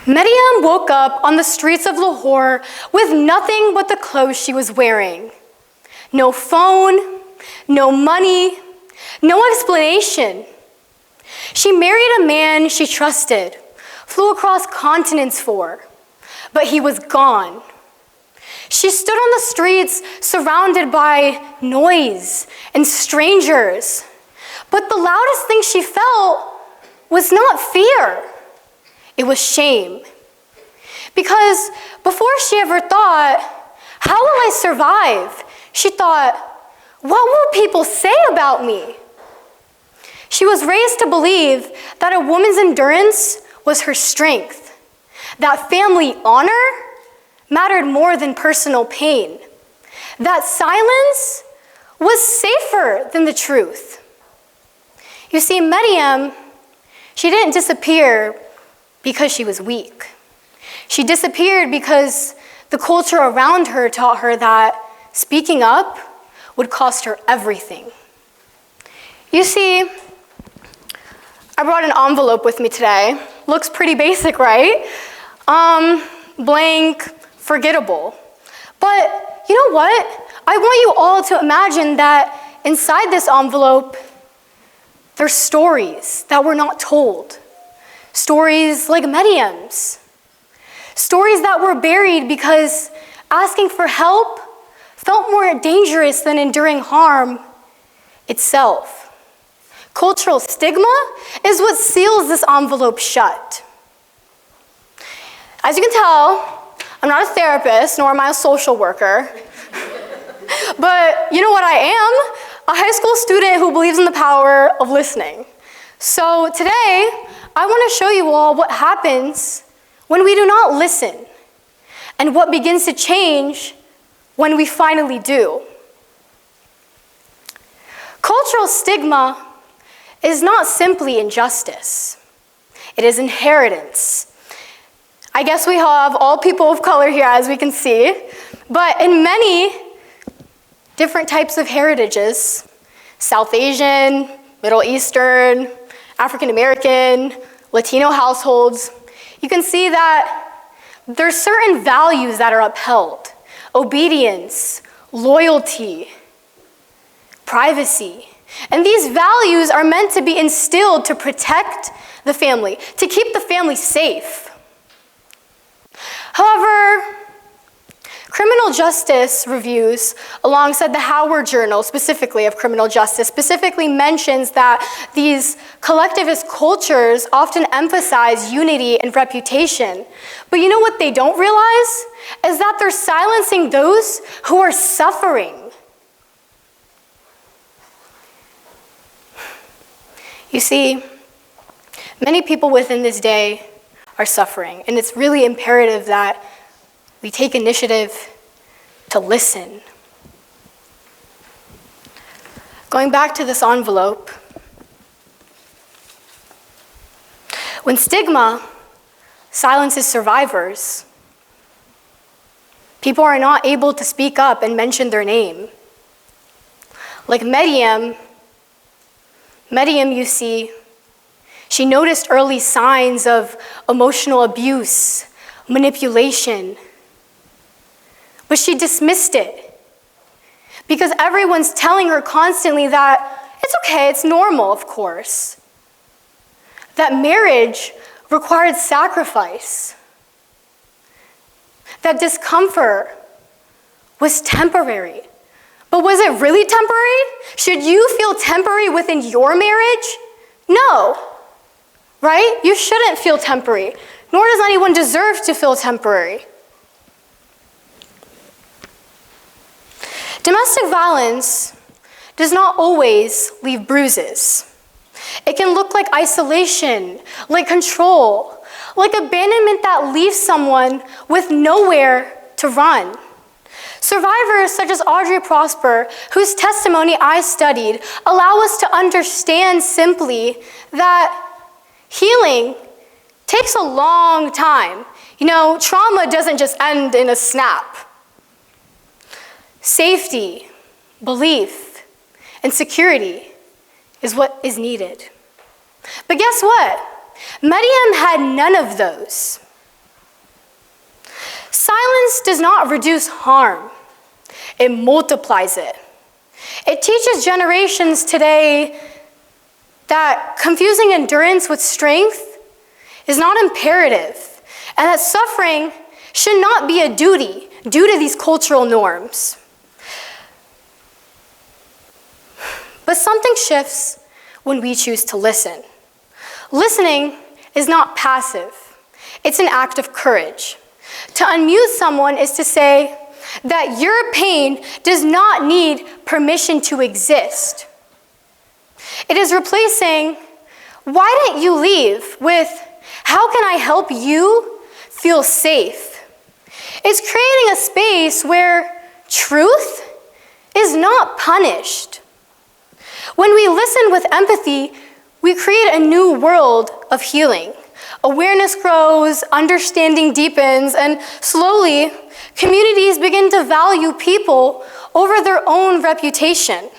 Maryam woke up on the streets of Lahore with nothing but the clothes she was wearing. No phone, no money, no explanation. She married a man she trusted, flew across continents for, but he was gone. She stood on the streets surrounded by noise and strangers, but the loudest thing she felt was not fear. It was shame. Because before she ever thought, how will I survive? She thought, what will people say about me? She was raised to believe that a woman's endurance was her strength, that family honor mattered more than personal pain, that silence was safer than the truth. You see, Maryam, she didn't disappear because she was weak. She disappeared because the culture around her taught her that speaking up would cost her everything. You see, I brought an envelope with me today. Looks pretty basic, right? Blank, forgettable. But you know what? I want you all to imagine that inside this envelope, there's stories that were not told. Stories like Maryam's. Stories that were buried because asking for help felt more dangerous than enduring harm itself. Cultural stigma is what seals this envelope shut. As you can tell, I'm not a therapist, nor am I a social worker. But you know what I am? A high school student who believes in the power of listening. So today, I want to show you all what happens when we do not listen, and what begins to change when we finally do. Cultural stigma is not simply injustice. It is inheritance. I guess we have all people of color here, as we can see, but in many different types of heritages, South Asian, Middle Eastern, African American, Latino households, you can see that there's certain values that are upheld: obedience, loyalty, privacy. And these values are meant to be instilled to protect the family, to keep the family safe. However, criminal justice reviews, alongside the Howard Journal, specifically of criminal justice, specifically mentions that these collectivist cultures often emphasize unity and reputation. But you know what they don't realize? Is that they're silencing those who are suffering. You see, many people within this day are suffering, and it's really imperative that we take initiative to listen. Going back to this envelope, when stigma silences survivors, people are not able to speak up and mention their name. Like Maryam, you see, she noticed early signs of emotional abuse, manipulation, but she dismissed it because everyone's telling her constantly that it's okay, it's normal, of course. That marriage required sacrifice. That discomfort was temporary. But was it really temporary? Should you feel temporary within your marriage? No, right? You shouldn't feel temporary, nor does anyone deserve to feel temporary. Domestic violence does not always leave bruises. It can look like isolation, like control, like abandonment that leaves someone with nowhere to run. Survivors such as Audrey Prosper, whose testimony I studied, allow us to understand simply that healing takes a long time. You know, trauma doesn't just end in a snap. Safety, belief, and security is what is needed. But guess what? Maryam had none of those. Silence does not reduce harm. It multiplies it. It teaches generations today that confusing endurance with strength is not imperative, and that suffering should not be a duty due to these cultural norms. But something shifts when we choose to listen. Listening is not passive. It's an act of courage. To unmute someone is to say that your pain does not need permission to exist. It is replacing, "Why didn't you leave?" with, "How can I help you feel safe?" It's creating a space where truth is not punished. When we listen with empathy, we create a new world of healing. Awareness grows, understanding deepens, and slowly, communities begin to value people over their own reputation.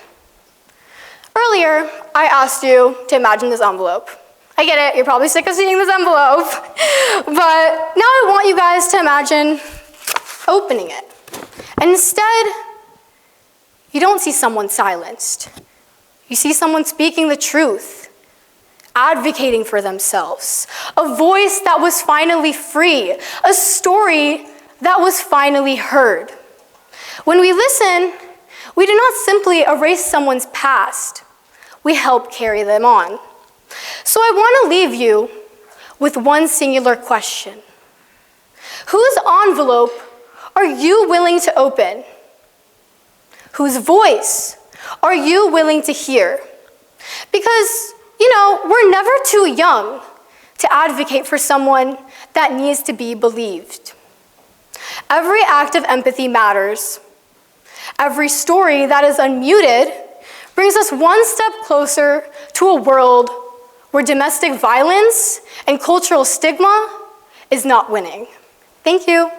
Earlier, I asked you to imagine this envelope. I get it, you're probably sick of seeing this envelope, but now I want you guys to imagine opening it. And instead, you don't see someone silenced. You see someone speaking the truth, advocating for themselves, a voice that was finally free, a story that was finally heard. When we listen, we do not simply erase someone's past, we help carry them on. So I want to leave you with one singular question. Whose envelope are you willing to open? Whose voice are you willing to hear? Because, we're never too young to advocate for someone that needs to be believed. Every act of empathy matters. Every story that is unmuted brings us one step closer to a world where domestic violence and cultural stigma is not winning. Thank you.